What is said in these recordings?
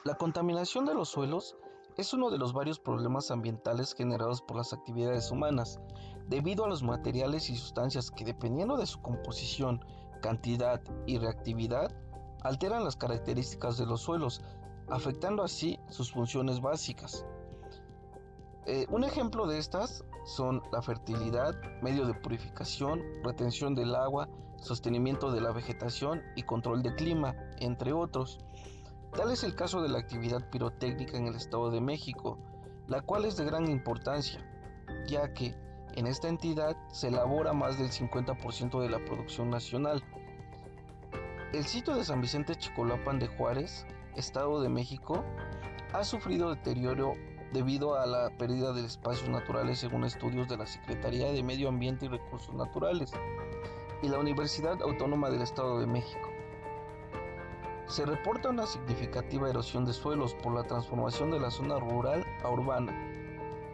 La contaminación de los suelos es uno de los varios problemas ambientales generados por las actividades humanas, debido a los materiales y sustancias que, dependiendo de su composición, cantidad y reactividad, alteran las características de los suelos, afectando así sus funciones básicas. Un ejemplo de estas son la fertilidad, medio de purificación, retención del agua, sostenimiento de la vegetación y control de clima, entre otros. Tal es el caso de la actividad pirotécnica en el Estado de México, la cual es de gran importancia, ya que en esta entidad se elabora más del 50% de la producción nacional. El sitio de San Vicente Chicoloapan de Juárez, Estado de México, ha sufrido deterioro debido a la pérdida de espacios naturales según estudios de la Secretaría de Medio Ambiente y Recursos Naturales y la Universidad Autónoma del Estado de México. Se reporta una significativa erosión de suelos por la transformación de la zona rural a urbana,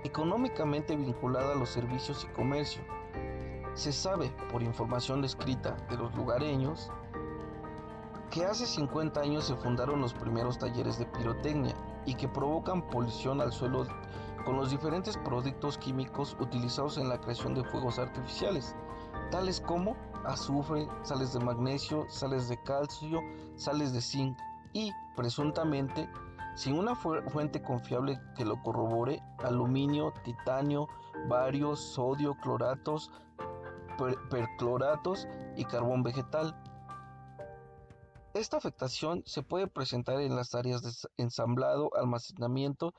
económicamente vinculada a los servicios y comercio. Se sabe, por información descrita de los lugareños, que hace 50 años se fundaron los primeros talleres de pirotecnia y que provocan polución al suelo con los diferentes productos químicos utilizados en la creación de fuegos artificiales, tales como azufre, sales de magnesio, sales de calcio, sales de zinc y, presuntamente, sin una fuente confiable que lo corrobore, aluminio, titanio, bario, sodio, cloratos, percloratos y carbón vegetal. Esta afectación se puede presentar en las áreas de ensamblado, almacenamiento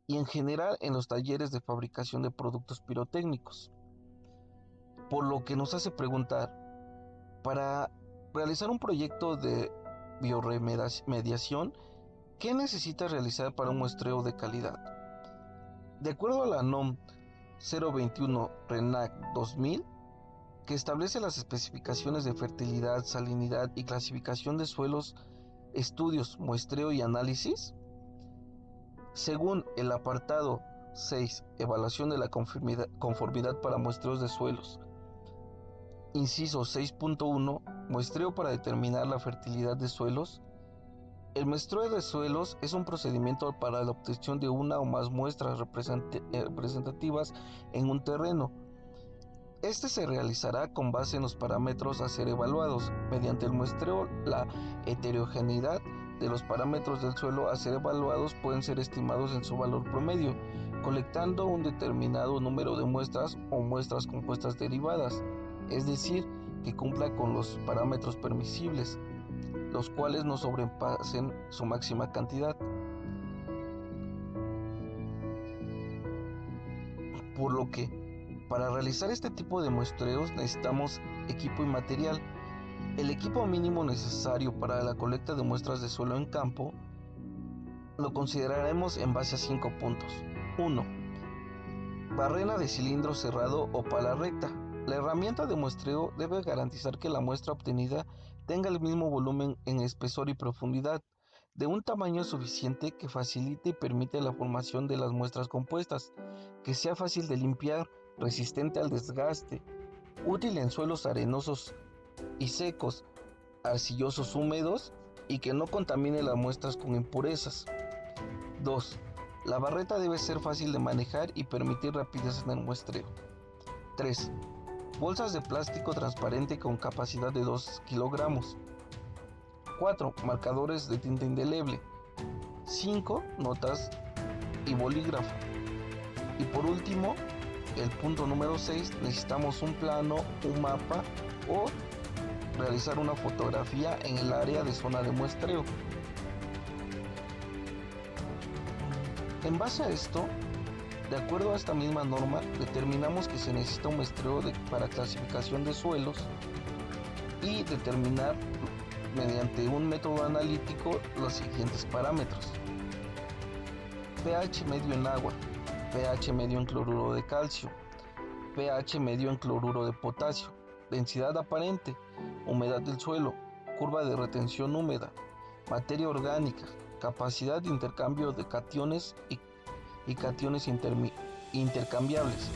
y en general en los talleres de fabricación de productos pirotécnicos. Por lo que nos hace preguntar, para realizar un proyecto de bioremediación, ¿qué necesita realizar para un muestreo de calidad? De acuerdo a la NOM 021 RENAC 2000, que establece las especificaciones de fertilidad, salinidad y clasificación de suelos, estudios, muestreo y análisis, según el apartado 6, evaluación de la conformidad para muestreos de suelos, inciso 6.1, muestreo para determinar la fertilidad de suelos. El muestreo de suelos es un procedimiento para la obtención de una o más muestras representativas en un terreno. Este se realizará con base en los parámetros a ser evaluados. Mediante el muestreo, la heterogeneidad de los parámetros del suelo a ser evaluados pueden ser estimados en su valor promedio, colectando un determinado número de muestras o muestras compuestas derivadas, es decir, que cumpla con los parámetros permisibles, los cuales no sobrepasen su máxima cantidad. Por lo que, para realizar este tipo de muestreos necesitamos equipo y material. El equipo mínimo necesario para la colecta de muestras de suelo en campo lo consideraremos en base a 5 puntos. 1. Barrena de cilindro cerrado o pala recta. La herramienta de muestreo debe garantizar que la muestra obtenida tenga el mismo volumen en espesor y profundidad, de un tamaño suficiente que facilite y permite la formación de las muestras compuestas, que sea fácil de limpiar, resistente al desgaste, útil en suelos arenosos y secos, arcillosos húmedos y que no contamine las muestras con impurezas. 2. La barreta debe ser fácil de manejar y permitir rapidez en el muestreo. 3. Bolsas de plástico transparente con capacidad de 2 kilogramos. 4. Marcadores de tinta indeleble. 5. Notas y bolígrafo. Y por último, el punto número 6, necesitamos un plano, un mapa o realizar una fotografía en el área de zona de muestreo. En base a esto, de acuerdo a esta misma norma, determinamos que se necesita un muestreo para clasificación de suelos y determinar mediante un método analítico los siguientes parámetros: pH medio en agua, pH medio en cloruro de calcio, pH medio en cloruro de potasio, densidad aparente, humedad del suelo, curva de retención húmeda, materia orgánica, capacidad de intercambio de cationes y cationes intercambiables,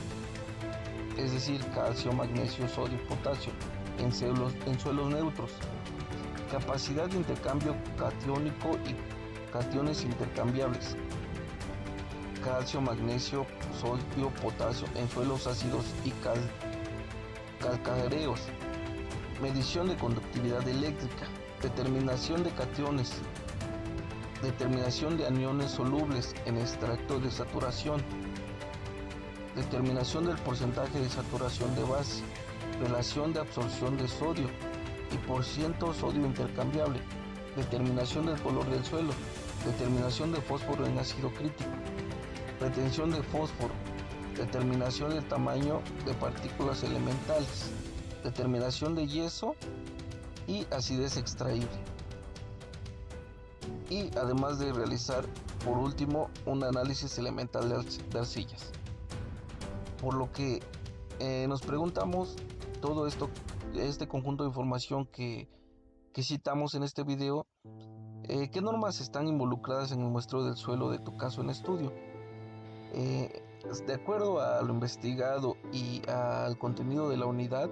es decir, calcio, magnesio, sodio, potasio, en suelos neutros, capacidad de intercambio catiónico cationes intercambiables, calcio, magnesio, sodio, potasio en suelos ácidos y calcáreos, medición de conductividad eléctrica, determinación de cationes, determinación de aniones solubles en extracto de saturación, determinación del porcentaje de saturación de base, relación de absorción de sodio y por ciento sodio intercambiable, determinación del color del suelo, determinación de fósforo en ácido crítico, retención de fósforo, determinación del tamaño de partículas elementales, determinación de yeso y acidez extraíble. Y además de realizar, por último, un análisis elemental de arcillas. Por lo que nos preguntamos todo esto, este conjunto de información que citamos en este video, ¿qué normas están involucradas en el muestreo del suelo de tu caso en estudio? De acuerdo a lo investigado y al contenido de la unidad,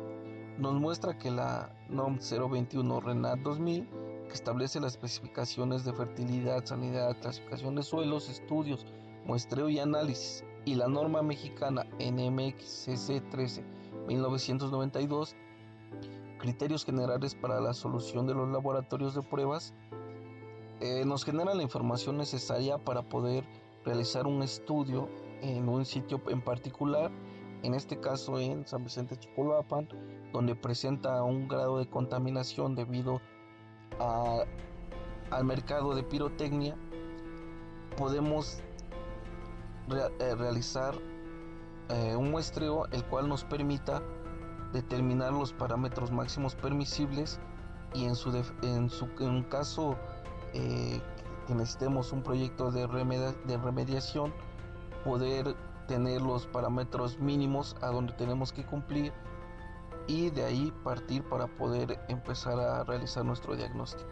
nos muestra que la NOM 021 RENAT 2000, que establece las especificaciones de fertilidad, sanidad, clasificación de suelos, estudios, muestreo y análisis, y la norma mexicana NMX CC 13 1992, criterios generales para la solución de los laboratorios de pruebas, nos generan la información necesaria para poder realizar un estudio en un sitio en particular, en este caso en San Vicente Chipolapan, donde presenta un grado de contaminación debido al mercado de pirotecnia. Podemos realizar un muestreo el cual nos permita determinar los parámetros máximos permisibles y en un caso que necesitemos un proyecto de remediación, poder tener los parámetros mínimos a donde tenemos que cumplir y de ahí partir para poder empezar a realizar nuestro diagnóstico.